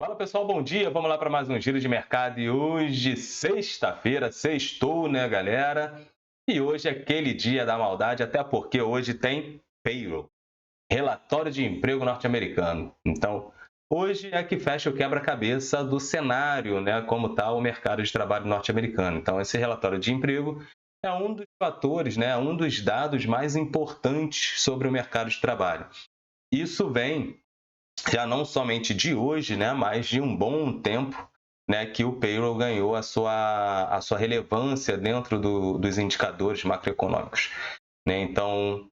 Fala pessoal, bom dia. Vamos lá para mais um giro de mercado e hoje, sexta-feira, sextou, né, galera? E hoje é aquele dia da maldade, até porque hoje tem payroll, relatório de emprego norte-americano. Então, hoje é que fecha o quebra-cabeça do cenário, né, como está o mercado de trabalho norte-americano. Então, esse relatório de emprego é um dos fatores, né, um dos dados mais importantes sobre o mercado de trabalho. Isso vem já não somente de hoje, né, mas de um bom tempo, né, que o payroll ganhou a sua relevância dentro dos indicadores macroeconômicos. Né? Então,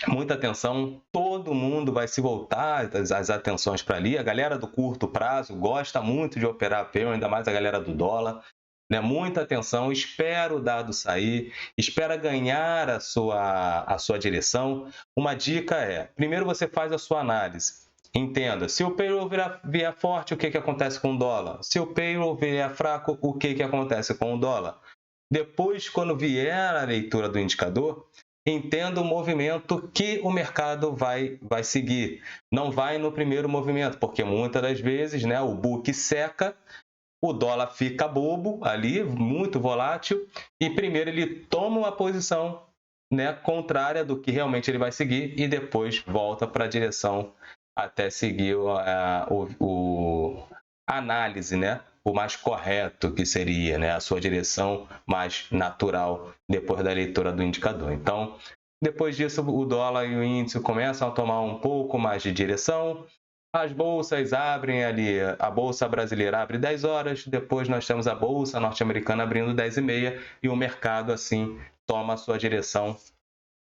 muita atenção, todo mundo vai se voltar as atenções para ali. A galera do curto prazo gosta muito de operar payroll, ainda mais a galera do dólar. Né? Muita atenção, espera o dado sair, espera ganhar a sua direção. Uma dica é, primeiro você faz a sua análise. Entenda, se o payroll vier forte, o que acontece com o dólar? Se o payroll vier fraco, o que acontece com o dólar? Depois, quando vier a leitura do indicador, entenda o movimento que o mercado vai seguir. Não vai no primeiro movimento, porque muitas das vezes, né, o book seca, o dólar fica bobo ali, muito volátil, e primeiro ele toma uma posição, né, contrária do que realmente ele vai seguir e depois volta para a direção até seguir a análise, né, o mais correto que seria, né, a sua direção mais natural depois da leitura do indicador. Então, depois disso, o dólar e o índice começam a tomar um pouco mais de direção, as bolsas abrem ali, a bolsa brasileira abre 10 horas, depois nós temos a bolsa norte-americana abrindo 10h30 e o mercado assim toma a sua direção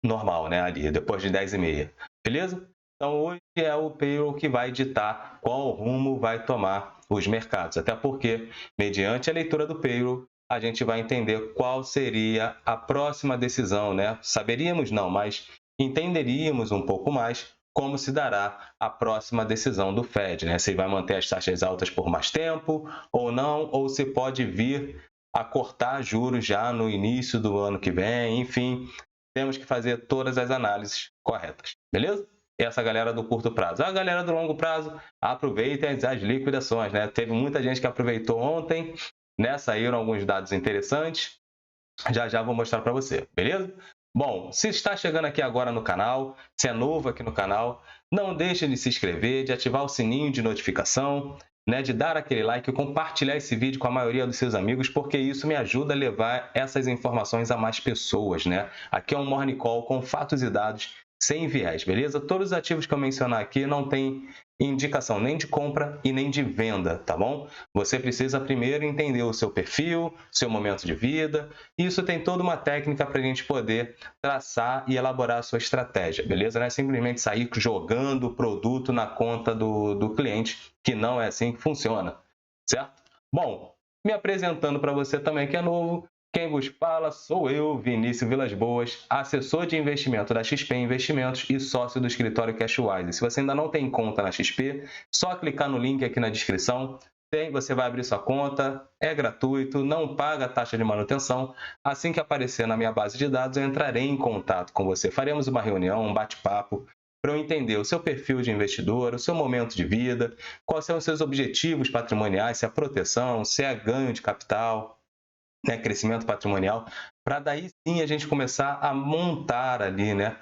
normal, né, ali, depois de 10h30. Beleza? Então hoje é o payroll que vai ditar qual rumo vai tomar os mercados, até porque, mediante a leitura do payroll, a gente vai entender qual seria a próxima decisão, né? Saberíamos não, mas entenderíamos um pouco mais como se dará a próxima decisão do Fed, né? Se vai manter as taxas altas por mais tempo ou não, ou se pode vir a cortar juros já no início do ano que vem, enfim, temos que fazer todas as análises corretas, beleza? Essa galera do curto prazo. A galera do longo prazo, aproveitem as liquidações, né? Teve muita gente que aproveitou ontem, né? Saíram alguns dados interessantes. Já já vou mostrar para você, beleza? Bom, se está chegando aqui agora no canal, se é novo aqui no canal, não deixe de se inscrever, de ativar o sininho de notificação, né, de dar aquele like e compartilhar esse vídeo com a maioria dos seus amigos, porque isso me ajuda a levar essas informações a mais pessoas, né? Aqui é um Morning Call com fatos e dados sem viés, beleza? Todos os ativos que eu mencionar aqui não tem indicação nem de compra e nem de venda, tá bom? Você precisa primeiro entender o seu perfil, seu momento de vida. Isso tem toda uma técnica para a gente poder traçar e elaborar a sua estratégia, beleza? Não é simplesmente sair jogando o produto na conta do cliente, que não é assim que funciona, certo? Bom, me apresentando para você também que é novo, quem vos fala sou eu, Vinícius Vilas Boas, assessor de investimento da XP Investimentos e sócio do escritório Cashwise. Se você ainda não tem conta na XP, só clicar no link aqui na descrição. Você vai abrir sua conta, é gratuito, não paga taxa de manutenção. Assim que aparecer na minha base de dados, eu entrarei em contato com você. Faremos uma reunião, um bate-papo, para eu entender o seu perfil de investidor, o seu momento de vida, quais são os seus objetivos patrimoniais, se é proteção, se é ganho de capital, né, crescimento patrimonial, para daí sim a gente começar a montar ali, né,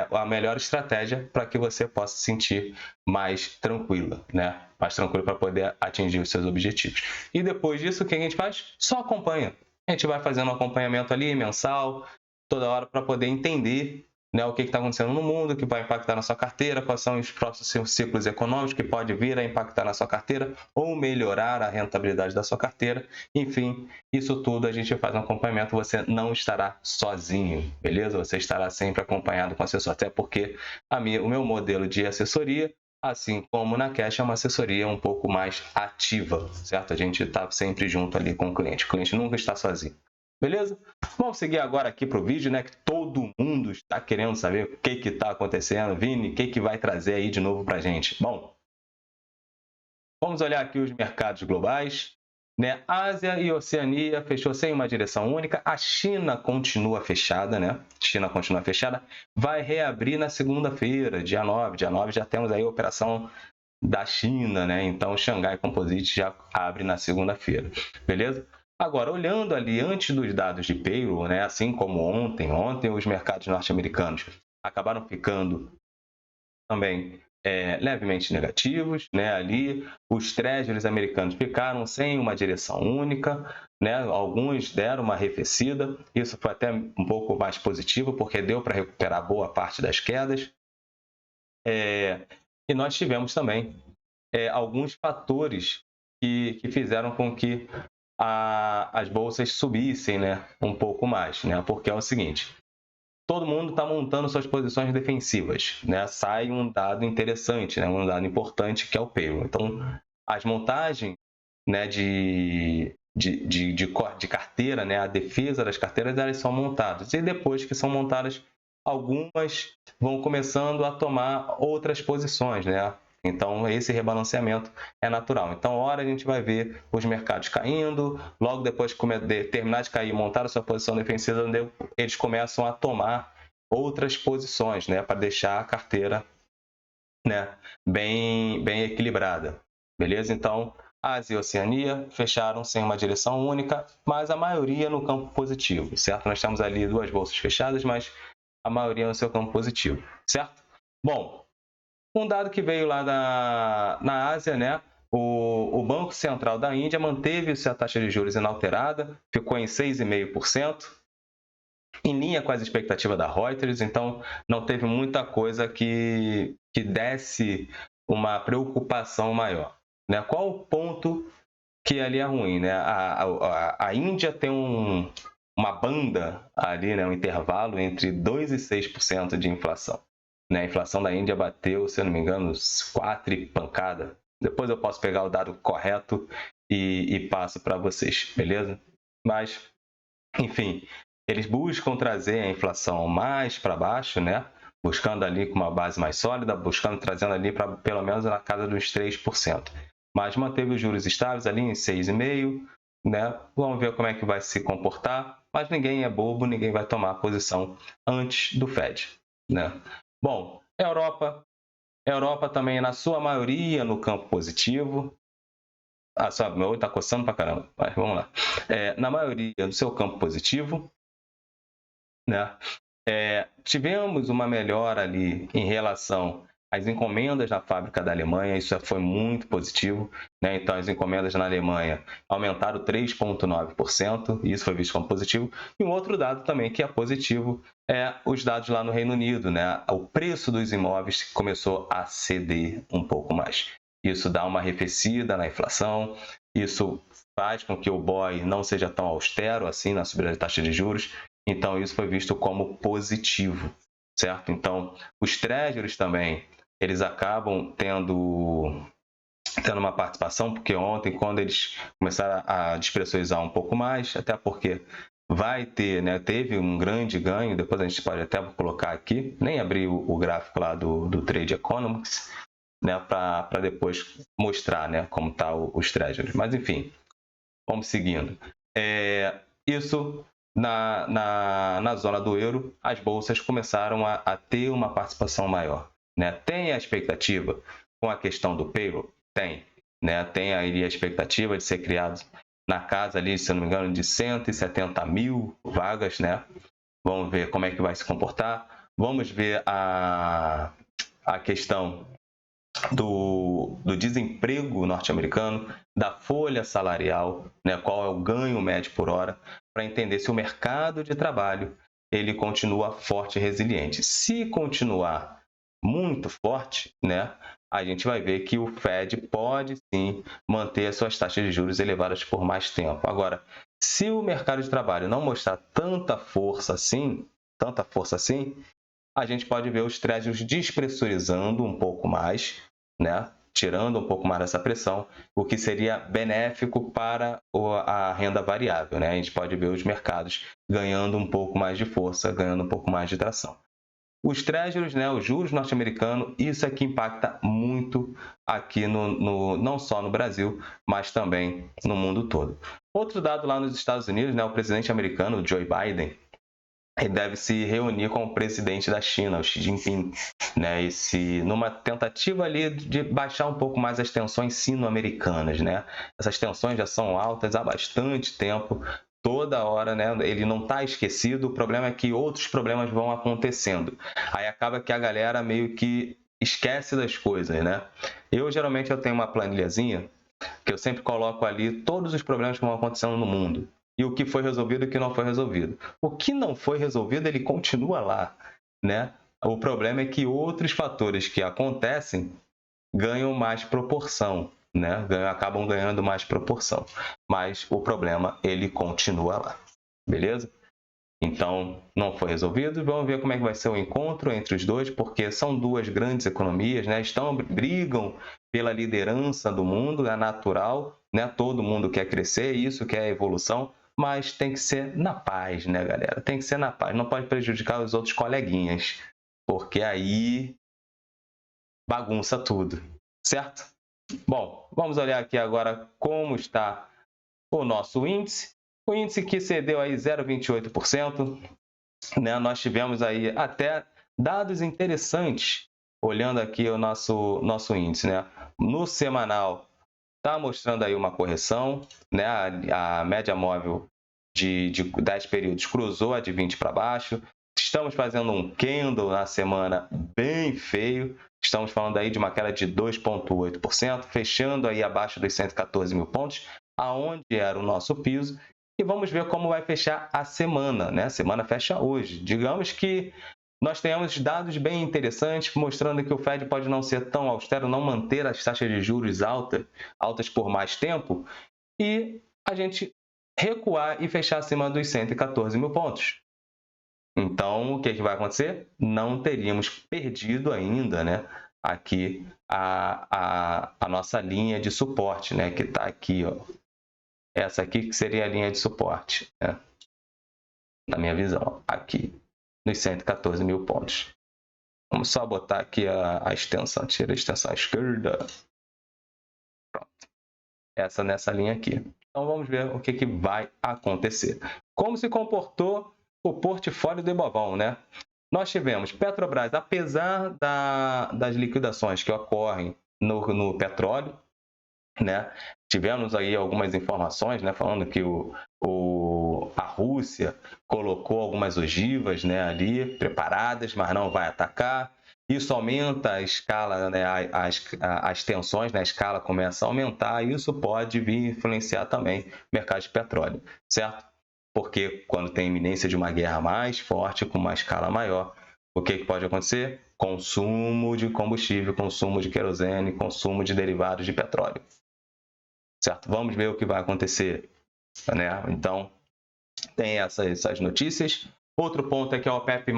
a melhor estratégia para que você possa se sentir mais tranquila, né, mais tranquilo para poder atingir os seus objetivos. E depois disso, o que a gente faz? Só acompanha. A gente vai fazendo um acompanhamento ali, mensal, toda hora, para poder entender, né, o que está acontecendo no mundo, que vai impactar na sua carteira, quais são os próximos ciclos econômicos que pode vir a impactar na sua carteira ou melhorar a rentabilidade da sua carteira. Enfim, isso tudo a gente faz um acompanhamento, você não estará sozinho, beleza? Você estará sempre acompanhado com o assessor, até porque o meu modelo de assessoria, assim como na Cash, é uma assessoria um pouco mais ativa, certo? A gente está sempre junto ali com o cliente nunca está sozinho, beleza? Vamos seguir agora aqui para o vídeo, né? Que todo mundo está querendo saber o que está acontecendo. Vini, o que vai trazer aí de novo para a gente? Bom, vamos olhar aqui os mercados globais. Né? Ásia e Oceania fechou sem uma direção única. A China continua fechada, né? China continua fechada. Vai reabrir na segunda-feira, dia 9. Dia 9 já temos aí a operação da China, né? Então, Xangai Composite já abre na segunda-feira, beleza? Agora, olhando ali antes dos dados de payroll, né? Assim como ontem os mercados norte-americanos acabaram ficando também levemente negativos, né? Ali os treasuries americanos ficaram sem uma direção única, né? Alguns deram uma arrefecida, isso foi até um pouco mais positivo, porque deu para recuperar boa parte das quedas. E nós tivemos também alguns fatores que fizeram com que as bolsas subissem, né? Um pouco mais, né? Porque é o seguinte: todo mundo está montando suas posições defensivas, né? Sai um dado interessante, né? Um dado importante que é o payroll. Então, as montagens, né, de carteira, né, a defesa das carteiras, elas são montadas. E depois que são montadas, algumas vão começando a tomar outras posições, né? Então, esse rebalanceamento é natural. Então, hora a gente vai ver os mercados caindo, logo depois de terminar de cair, montar a sua posição defensiva, eles começam a tomar outras posições, né, para deixar a carteira, né, bem equilibrada. Beleza? Então, Ásia e Oceania fecharam sem uma direção única, mas a maioria no campo positivo, certo? Nós temos ali duas bolsas fechadas, mas a maioria no seu campo positivo, certo? Bom, um dado que veio lá na Ásia, né? O Banco Central da Índia manteve a taxa de juros inalterada, ficou em 6,5%, em linha com as expectativas da Reuters, então não teve muita coisa que desse uma preocupação maior, né? Qual o ponto que ali é ruim, né? A Índia tem uma banda ali, né? Um intervalo entre 2% e 6% de inflação, né? A inflação da Índia bateu, se eu não me engano, 4 e pancada. Depois eu posso pegar o dado correto e passo para vocês, beleza? Mas, enfim, eles buscam trazer a inflação mais para baixo, né? Buscando ali com uma base mais sólida, trazendo ali para pelo menos na casa dos 3%. Mas manteve os juros estáveis ali em 6,5%, né? Vamos ver como é que vai se comportar, mas ninguém é bobo, ninguém vai tomar posição antes do Fed, né? Bom, Europa também na sua maioria no campo positivo. Meu olho está coçando pra caramba, mas vamos lá. Na maioria do seu campo positivo, né? Tivemos uma melhora ali em relação às encomendas na fábrica da Alemanha, isso foi muito positivo, né? Então, as encomendas na Alemanha aumentaram 3,9%, e isso foi visto como positivo. E um outro dado também que é positivo é os dados lá no Reino Unido, né? O preço dos imóveis começou a ceder um pouco mais. Isso dá uma arrefecida na inflação, isso faz com que o BOE não seja tão austero assim na subida da taxa de juros. Então, isso foi visto como positivo, certo? Então, os treasuries também, eles acabam tendo uma participação, porque ontem, quando eles começaram a despressurizar um pouco mais, até porque vai ter, né, teve um grande ganho, depois a gente pode até colocar aqui, nem abrir o gráfico lá do Trade Economics, né, para depois mostrar, né, como está os treasuries. Mas, enfim, vamos seguindo. Isso na zona do euro, as bolsas começaram a ter uma participação maior, né? Tem a expectativa com a questão do payroll? Tem, né? Tem aí a expectativa de ser criado na casa ali, se eu não me engano, de 170 mil vagas, né? Vamos ver como é que vai se comportar. Vamos ver a questão do desemprego norte-americano, da folha salarial, né, qual é o ganho médio por hora, para entender se o mercado de trabalho ele continua forte e resiliente. Se continuar muito forte, né, a gente vai ver que o Fed pode sim manter as suas taxas de juros elevadas por mais tempo. Agora, se o mercado de trabalho não mostrar tanta força assim, a gente pode ver os treasuries despressurizando um pouco mais, né? Tirando um pouco mais dessa pressão, o que seria benéfico para a renda variável, né? A gente pode ver os mercados ganhando um pouco mais de força, ganhando um pouco mais de tração. Os treasuries, né, os juros norte-americanos, isso é que impacta muito aqui não só no Brasil, mas também no mundo todo. Outro dado lá nos Estados Unidos, né, o presidente americano, Joe Biden, ele deve se reunir com o presidente da China, o Xi Jinping, né? Numa tentativa ali de baixar um pouco mais as tensões sino-americanas, né? Essas tensões já são altas há bastante tempo, toda hora, né? Ele não está esquecido, o problema é que outros problemas vão acontecendo. Aí acaba que a galera meio que esquece das coisas, né? Geralmente eu tenho uma planilhazinha que eu sempre coloco ali todos os problemas que vão acontecendo no mundo. E o que foi resolvido e o que não foi resolvido. O que não foi resolvido, ele continua lá, né? O problema é que outros fatores que acontecem ganham mais proporção, né? Acabam ganhando mais proporção. Mas o problema, ele continua lá, beleza? Então, não foi resolvido. Vamos ver como é que vai ser o encontro entre os dois, porque são duas grandes economias, né? Brigam pela liderança do mundo, é natural, né? Todo mundo quer crescer, isso quer evolução, mas tem que ser na paz, né, galera? Tem que ser na paz, não pode prejudicar os outros coleguinhas, porque aí bagunça tudo, certo? Bom, vamos olhar aqui agora como está o nosso índice. O índice que cedeu aí 0,28%, né? Nós tivemos aí até dados interessantes, olhando aqui o nosso índice, né? No semanal, está mostrando aí uma correção, né? A média móvel de 10 períodos cruzou a de 20 para baixo. Estamos fazendo um candle na semana bem feio. Estamos falando aí de uma queda de 2,8%, fechando aí abaixo dos 114 mil pontos, aonde era o nosso piso. E vamos ver como vai fechar a semana, né? A semana fecha hoje. Digamos que nós tenhamos dados bem interessantes, mostrando que o Fed pode não ser tão austero, não manter as taxas de juros altas por mais tempo, e a gente recuar e fechar acima dos 114 mil pontos. Então, o que vai acontecer? Não teríamos perdido ainda, né, aqui a nossa linha de suporte, né, que está aqui, ó. Essa aqui que seria a linha de suporte, né, na minha visão, aqui, nos 114 mil pontos. Vamos só botar aqui a extensão, tira a extensão à esquerda. Pronto. Essa nessa linha aqui. Então vamos ver o que vai acontecer. Como se comportou o portfólio do Ibovão, né? Nós tivemos Petrobras, apesar das liquidações que ocorrem no petróleo, né? Tivemos aí algumas informações, né, falando que a Rússia colocou algumas ogivas, né, ali preparadas, mas não vai atacar. Isso aumenta a escala, né, as tensões, né, a escala começa a aumentar, e isso pode vir influenciar também o mercado de petróleo, certo? Porque quando tem iminência de uma guerra mais forte, com uma escala maior, o que pode acontecer? Consumo de combustível, consumo de querosene, consumo de derivados de petróleo. Certo? Vamos ver o que vai acontecer, né? Então, tem essas notícias. Outro ponto é que a OPEP+,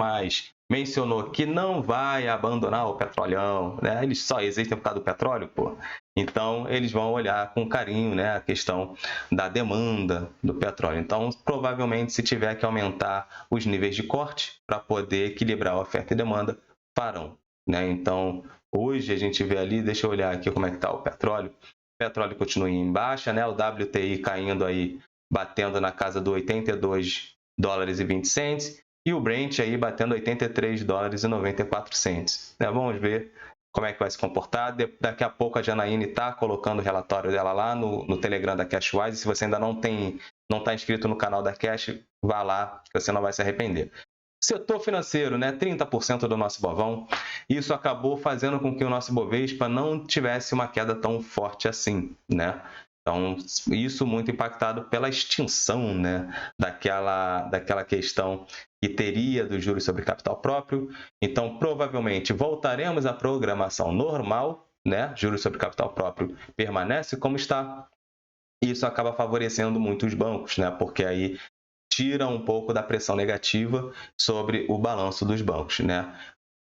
mencionou que não vai abandonar o petrolão, né? Eles só existem por causa do petróleo, pô. Então, eles vão olhar com carinho, né, a questão da demanda do petróleo. Então, provavelmente, se tiver que aumentar os níveis de corte para poder equilibrar a oferta e demanda, farão, né? Então, hoje a gente vê ali, deixa eu olhar aqui como é que está o petróleo. O petróleo continua em baixa, né? O WTI caindo aí, batendo na casa do 82 dólares e 20 cents, e o Brent aí batendo 83 dólares e 94 cents. Né? Vamos ver como é que vai se comportar. Daqui a pouco a Janaíne está colocando o relatório dela lá no Telegram da Cashwise. Se você ainda não está inscrito no canal da Cash, vá lá, que você não vai se arrepender. Setor financeiro, né? 30% do nosso Ibovão. Isso acabou fazendo com que o nosso Ibovespa não tivesse uma queda tão forte assim, né? Então, isso muito impactado pela extinção, né, daquela questão que teria dos juros sobre capital próprio. Então, provavelmente, voltaremos à programação normal, né? Juros sobre capital próprio permanece como está. Isso acaba favorecendo muito os bancos, né? Porque aí tira um pouco da pressão negativa sobre o balanço dos bancos, né?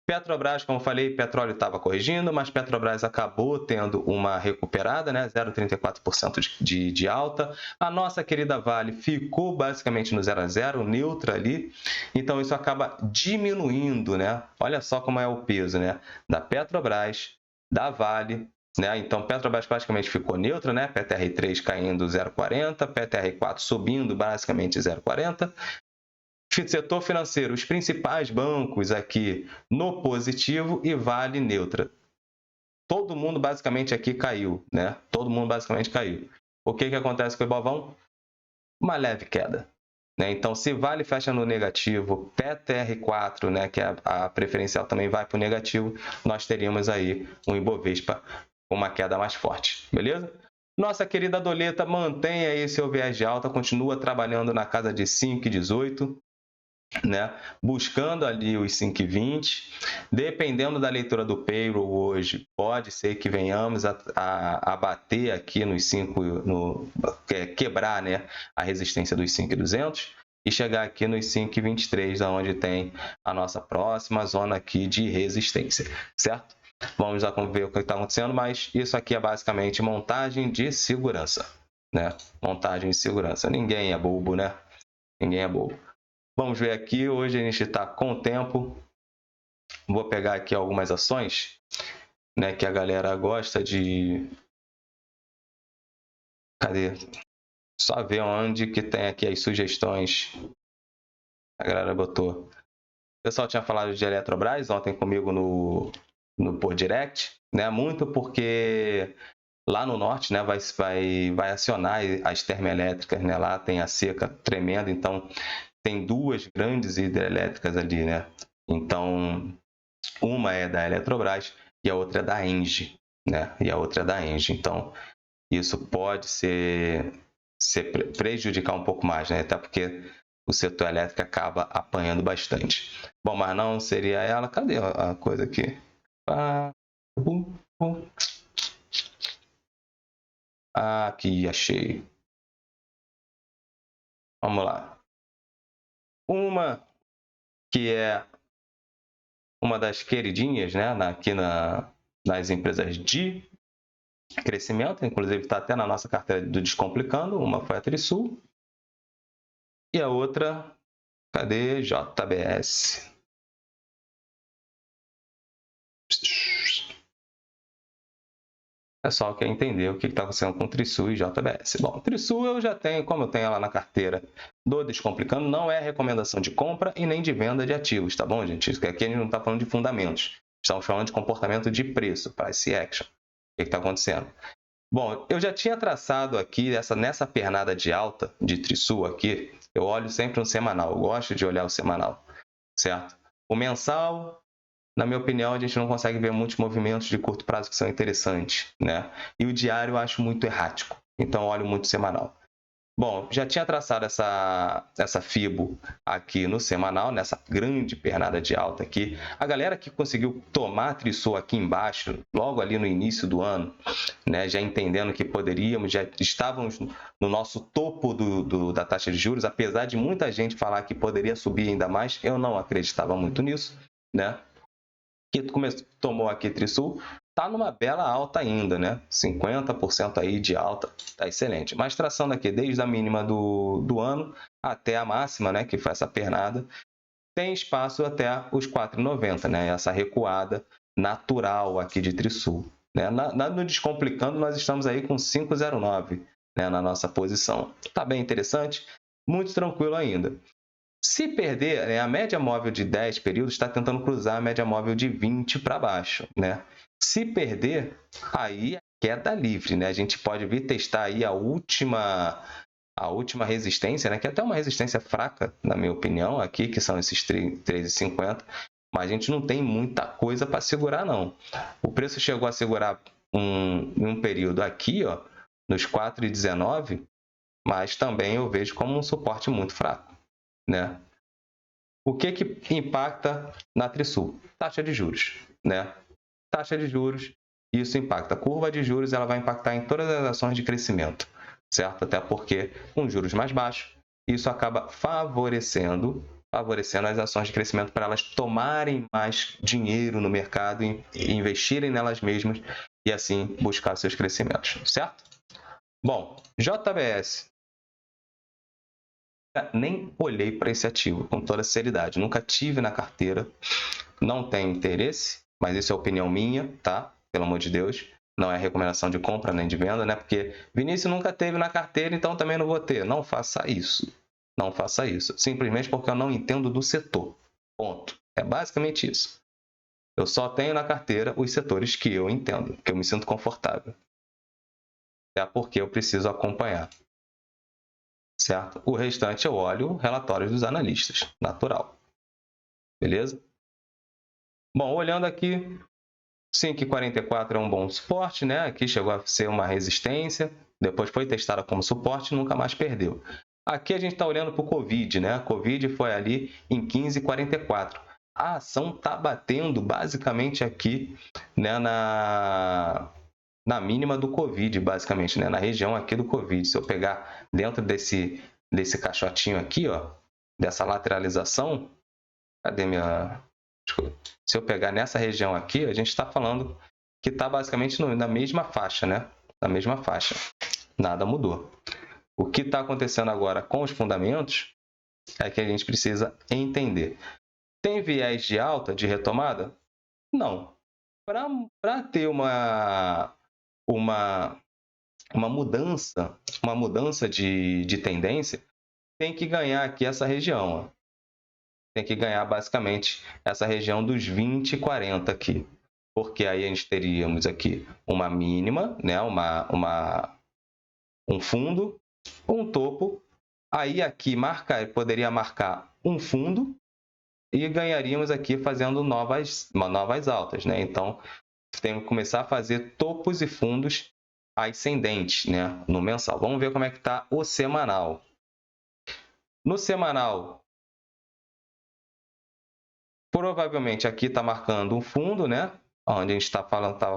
Petrobras, como eu falei, petróleo estava corrigindo, mas Petrobras acabou tendo uma recuperada, né? 0,34% de alta. A nossa querida Vale ficou basicamente no 0 a 0, neutra ali. Então, isso acaba diminuindo, né? Olha só como é o peso, né? Da Petrobras, da Vale, né? Então, Petrobras praticamente ficou neutra, né? PTR3 caindo 0,40, PTR4 subindo basicamente 0,40. Setor financeiro, os principais bancos aqui no positivo e Vale neutra. Todo mundo basicamente aqui caiu, né? Todo mundo basicamente caiu. O que acontece com o Ibovão? Uma leve queda. Né? Então, se Vale fecha no negativo, PTR4, né, que é a preferencial também vai para o negativo, nós teríamos aí um Ibovespa com uma queda mais forte, beleza? Nossa querida Doleta mantém aí seu viés de alta, continua trabalhando na casa de 5,18, né? Buscando ali os 5,20. Dependendo da leitura do payroll hoje, pode ser que venhamos a bater aqui nos 5, quebrar, né, a resistência dos 5,200 e chegar aqui nos 5,23, onde tem a nossa próxima zona aqui de resistência, certo? Vamos lá ver o que está acontecendo, mas isso aqui é basicamente montagem de segurança, né? Montagem de segurança. Ninguém é bobo, né? Ninguém é bobo. Vamos ver aqui, hoje a gente está com o tempo. Vou pegar aqui algumas ações, né, que a galera gosta de... Cadê? Só ver onde que tem aqui as sugestões. A galera botou. O pessoal tinha falado de Eletrobras ontem comigo no por direct, né? Muito porque lá no norte, né, vai acionar as termoelétricas, né? Lá tem a seca tremenda, então tem duas grandes hidrelétricas ali, né? Então, uma é da Eletrobras e a outra é da Engie, né? E a outra é da Engie. Então, isso pode prejudicar um pouco mais, né? Até porque o setor elétrico acaba apanhando bastante. Bom, mas não seria ela. Cadê a coisa aqui? Aqui, achei. Vamos lá. Uma que é uma das queridinhas, né, aqui nas empresas de crescimento, inclusive está até na nossa carteira do Descomplicando, uma foi a Trisul e a outra, cadê? JBS. O pessoal quer entender o que está acontecendo com Trisul e JBS. Bom, Trisul eu já tenho, como eu tenho ela na carteira do Descomplicando, não é recomendação de compra e nem de venda de ativos, tá bom, gente? Aqui a gente não está falando de fundamentos, estamos falando de comportamento de preço, price action. O que está acontecendo? Bom, eu já tinha traçado aqui, nessa pernada de alta de Trisul aqui, eu olho sempre no semanal, eu gosto de olhar o semanal, certo? O mensal, na minha opinião, a gente não consegue ver muitos movimentos de curto prazo que são interessantes, né? E o diário eu acho muito errático, então eu olho muito semanal. Bom, já tinha traçado essa FIBO aqui no semanal, nessa grande pernada de alta aqui. A galera que conseguiu tomar a Trisul aqui embaixo, logo ali no início do ano, né, já entendendo que poderíamos, já estávamos no nosso topo da taxa de juros, apesar de muita gente falar que poderia subir ainda mais, eu não acreditava muito nisso, né? Que tomou aqui Trisul, está numa bela alta ainda, né? 50% aí de alta, tá excelente. Mas traçando aqui desde a mínima do ano até a máxima, né? Que foi essa pernada, tem espaço até os 4,90, né? Essa recuada natural aqui de Trisul. Né? No Descomplicando, nós estamos aí com 5,09, né? Na nossa posição. Tá bem interessante, muito tranquilo ainda. Se perder, né, a média móvel de 10 períodos está tentando cruzar a média móvel de 20 para baixo, né? Se perder, aí é queda livre, né? A gente pode vir testar aí a última resistência, né? Que é até uma resistência fraca, na minha opinião, aqui, que são esses 13,50, mas a gente não tem muita coisa para segurar, não. O preço chegou a segurar um período aqui, ó, nos 4,19, mas também eu vejo como um suporte muito fraco, né? O que impacta na Trisul? Taxa de juros, né? Taxa de juros, isso impacta. A curva de juros, ela vai impactar em todas as ações de crescimento, certo? Até porque, com juros mais baixos, isso acaba favorecendo as ações de crescimento para elas tomarem mais dinheiro no mercado e investirem nelas mesmas e assim buscar seus crescimentos, certo? Bom, JBS. Nem olhei para esse ativo, com toda seriedade. Nunca tive na carteira, não tenho interesse, mas isso é opinião minha, tá? Pelo amor de Deus. Não é recomendação de compra nem de venda, né? Porque Vinícius nunca teve na carteira, então também não vou ter. Não faça isso, Não faça isso. Simplesmente porque eu não entendo do setor. Ponto. É basicamente isso. Eu só tenho na carteira os setores que eu entendo, que eu me sinto confortável. É porque eu preciso acompanhar. Certo? O restante eu olho relatórios dos analistas. Natural. Beleza? Bom, olhando aqui, 5,44 é um bom suporte, né? Aqui chegou a ser uma resistência, depois foi testada como suporte e nunca mais perdeu. Aqui a gente está olhando para o Covid, né? Covid foi ali em 15,44. A ação está batendo basicamente aqui, né, na mínima do Covid, basicamente, né? Na região aqui do Covid. Se eu pegar dentro desse caixotinho aqui, ó, dessa lateralização, cadê minha... Desculpa. Se eu pegar nessa região aqui, a gente está falando que está basicamente na mesma faixa, né? Na mesma faixa. Nada mudou. O que está acontecendo agora com os fundamentos é que a gente precisa entender. Tem viés de alta, de retomada? Não. Para ter uma mudança de tendência, tem que ganhar aqui essa região. Ó. Tem que ganhar basicamente essa região dos 20 e 40 aqui. Porque aí a gente teríamos aqui uma mínima, né? Um fundo, um topo. Aí aqui poderia marcar um fundo e ganharíamos aqui fazendo novas altas, né? Então, tem que começar a fazer topos e fundos ascendentes, né? No mensal. Vamos ver como é que está o semanal. No semanal, provavelmente aqui está marcando um fundo, né? Onde a gente estava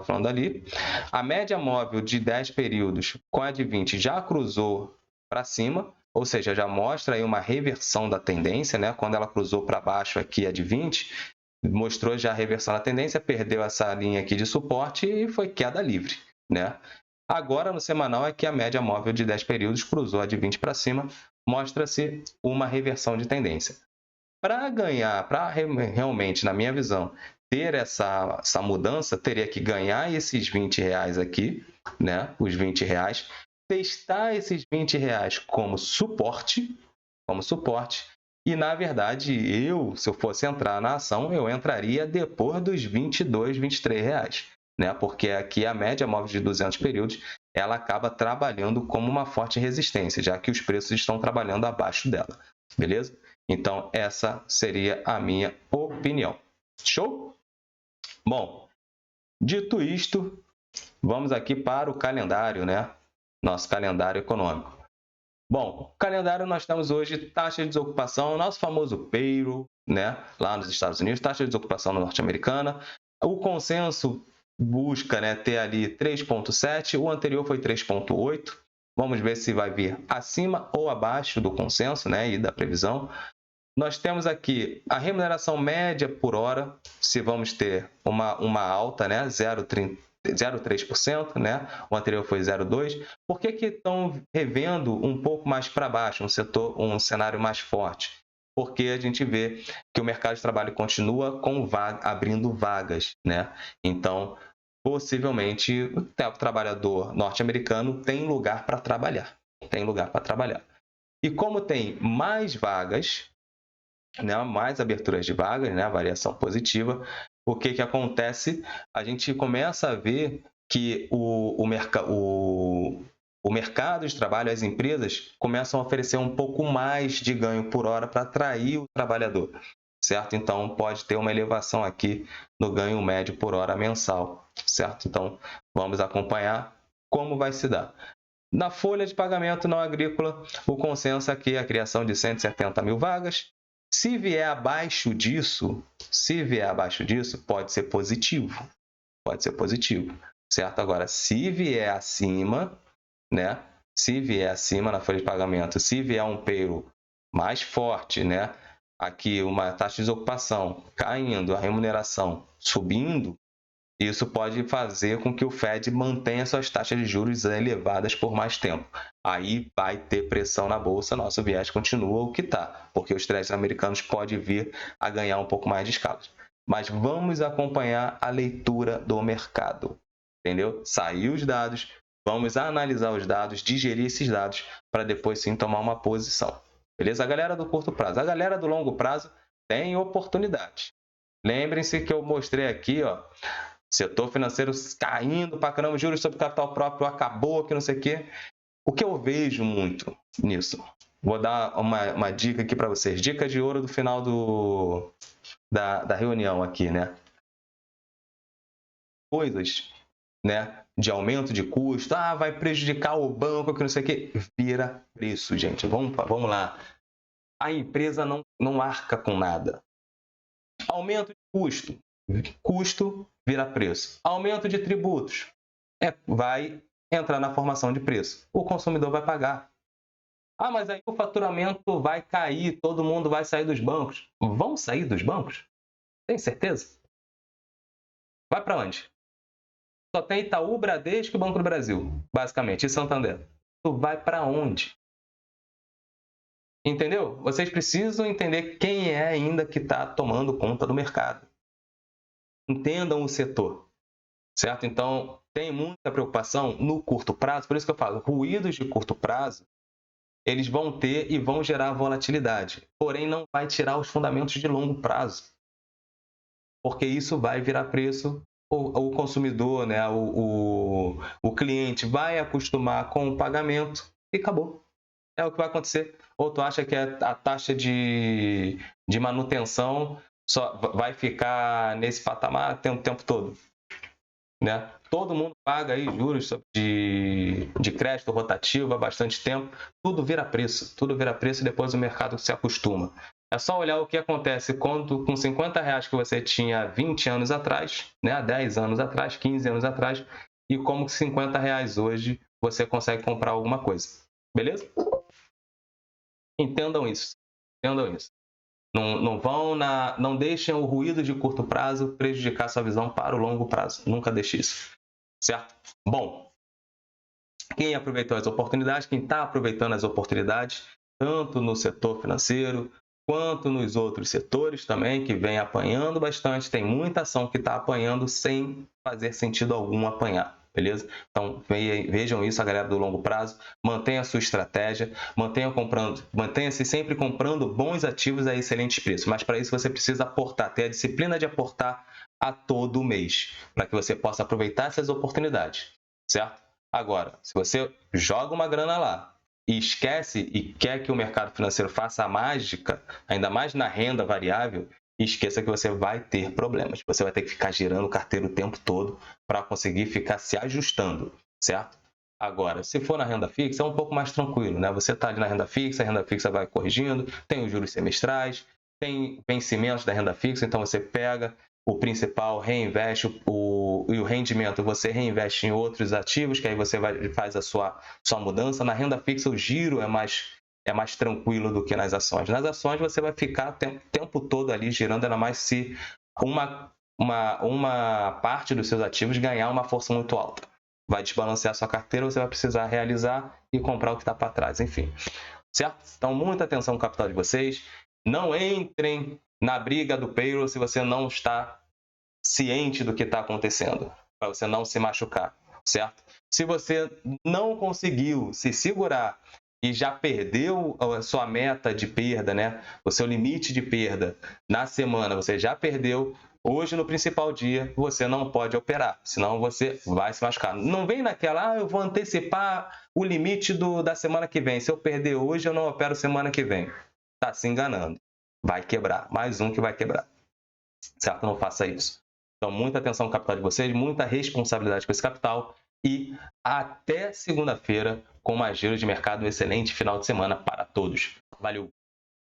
falando ali. A média móvel de 10 períodos com a de 20 já cruzou para cima, ou seja, já mostra aí uma reversão da tendência, né? Quando ela cruzou para baixo aqui a de 20, mostrou já a reversão da tendência, perdeu essa linha aqui de suporte e foi queda livre, né? Agora, no semanal, é que a média móvel de 10 períodos cruzou a de 20 para cima, mostra-se uma reversão de tendência. Para ganhar, para realmente, na minha visão, ter essa mudança, teria que ganhar esses R$20 aqui, né? Os R$20, testar esses R$20 como suporte, e, na verdade, se eu fosse entrar na ação, eu entraria depois dos R$22, R$23, né? Porque aqui a média móvel de 200 períodos, ela acaba trabalhando como uma forte resistência, já que os preços estão trabalhando abaixo dela, beleza? Então, essa seria a minha opinião. Show? Bom, dito isto, vamos aqui para o calendário, né? Nosso calendário econômico. Bom, calendário nós temos hoje taxa de desocupação, nosso famoso payroll, né? Lá nos Estados Unidos, taxa de desocupação norte-americana. O consenso busca, né, ter ali 3,7, o anterior foi 3,8. Vamos ver se vai vir acima ou abaixo do consenso, né, e da previsão. Nós temos aqui a remuneração média por hora, se vamos ter uma alta, né? 0,3%, né? O anterior foi 0,2%. Por que estão revendo um pouco mais para baixo, um cenário mais forte? Porque a gente vê que o mercado de trabalho continua abrindo vagas, né? Então, possivelmente, o trabalhador norte-americano tem lugar para trabalhar. E como tem mais vagas, né, mais aberturas de vagas, né, a variação positiva, o que acontece? A gente começa a ver que o mercado de trabalho, as empresas começam a oferecer um pouco mais de ganho por hora para atrair o trabalhador, certo? Então, pode ter uma elevação aqui no ganho médio por hora mensal, certo? Então, vamos acompanhar como vai se dar. Na folha de pagamento não agrícola, o consenso aqui é a criação de 170 mil vagas. Se vier abaixo disso, pode ser positivo. Certo? Agora, se vier acima, né? Se vier acima na folha de pagamento, se vier um payroll mais forte, né? Aqui uma taxa de desocupação caindo, a remuneração subindo, isso pode fazer com que o Fed mantenha suas taxas de juros elevadas por mais tempo. Aí vai ter pressão na bolsa, nosso viés continua o que está, porque os Treasuries americanos podem vir a ganhar um pouco mais de escala. Mas vamos acompanhar a leitura do mercado, entendeu? Saiu os dados, vamos analisar os dados, digerir esses dados, para depois sim tomar uma posição. beleza? A galera do curto prazo. A galera do longo prazo tem oportunidade. Lembrem-se que eu mostrei aqui, ó, setor financeiro caindo pra caramba, juros sobre capital próprio acabou, que não sei o quê. O que eu vejo muito nisso? Vou dar uma dica aqui para vocês. Dica de ouro do final da reunião aqui, né? Coisas, né, de aumento de custo, vai prejudicar o banco, que não sei o quê. Vira preço, gente. Vamos lá. A empresa não arca com nada. Aumento de custo. Custo vira preço. Aumento de tributos. Vai entrar na formação de preço. O consumidor vai pagar. Mas aí o faturamento vai cair, todo mundo vai sair dos bancos. Vão sair dos bancos? Tem certeza? Vai para onde? Só tem Itaú, Bradesco e Banco do Brasil, basicamente, e Santander. Tu vai para onde? Entendeu? Vocês precisam entender quem é ainda que está tomando conta do mercado. Entendam o setor, certo? Então, tem muita preocupação no curto prazo, por isso que eu falo, ruídos de curto prazo, eles vão ter e vão gerar volatilidade. Porém, não vai tirar os fundamentos de longo prazo. Porque isso vai virar preço, o consumidor, né, o cliente vai acostumar com o pagamento e acabou. É o que vai acontecer. Ou tu acha que a taxa de manutenção só vai ficar nesse patamar o tempo todo? Né? Todo mundo paga aí juros de crédito rotativo há bastante tempo. Tudo vira preço e depois o mercado se acostuma. É só olhar o que acontece quando com R$50 que você tinha 20 anos atrás, né? 10 anos atrás, 15 anos atrás, e como que R$50 hoje você consegue comprar alguma coisa. Beleza? Entendam isso. Não deixem o ruído de curto prazo prejudicar sua visão para o longo prazo. Nunca deixe isso. Certo? Bom, quem aproveitou as oportunidades, quem está aproveitando as oportunidades, tanto no setor financeiro, quanto nos outros setores também, que vem apanhando bastante, tem muita ação que está apanhando sem fazer sentido algum apanhar. Beleza? Então, vejam isso, a galera do longo prazo. Mantenha a sua estratégia, mantenha-se sempre comprando bons ativos a excelentes preços. Mas para isso você precisa aportar, ter a disciplina de aportar a todo mês, para que você possa aproveitar essas oportunidades, certo? Agora, se você joga uma grana lá e esquece e quer que o mercado financeiro faça a mágica, ainda mais na renda variável, esqueça que você vai ter problemas. Você vai ter que ficar girando carteira o tempo todo para conseguir ficar se ajustando, certo? Agora, se for na renda fixa, é um pouco mais tranquilo, né? Você está ali na renda fixa, a renda fixa vai corrigindo, tem os juros semestrais, tem vencimentos da renda fixa, então você pega o principal, reinveste e o rendimento você reinveste em outros ativos, que aí você faz a sua mudança. Na renda fixa, o giro é mais tranquilo do que nas ações. Nas ações, você vai ficar o tempo todo ali girando, ainda mais se uma parte dos seus ativos ganhar uma força muito alta. Vai desbalancear a sua carteira, você vai precisar realizar e comprar o que está para trás, enfim. Certo? Então, muita atenção no capital de vocês. Não entrem na briga do payroll se você não está ciente do que está acontecendo, para você não se machucar, certo? Se você não conseguiu se segurar e já perdeu a sua meta de perda, né? O seu limite de perda na semana, você já perdeu, hoje no principal dia você não pode operar, senão você vai se machucar. Não vem naquela, eu vou antecipar o limite da semana que vem. Se eu perder hoje, eu não opero semana que vem. Está se enganando. Vai quebrar. Mais um que vai quebrar. Certo? Não faça isso. Então, muita atenção no capital de vocês, muita responsabilidade com esse capital e até segunda-feira com uma giro de mercado excelente final de semana para todos. Valeu!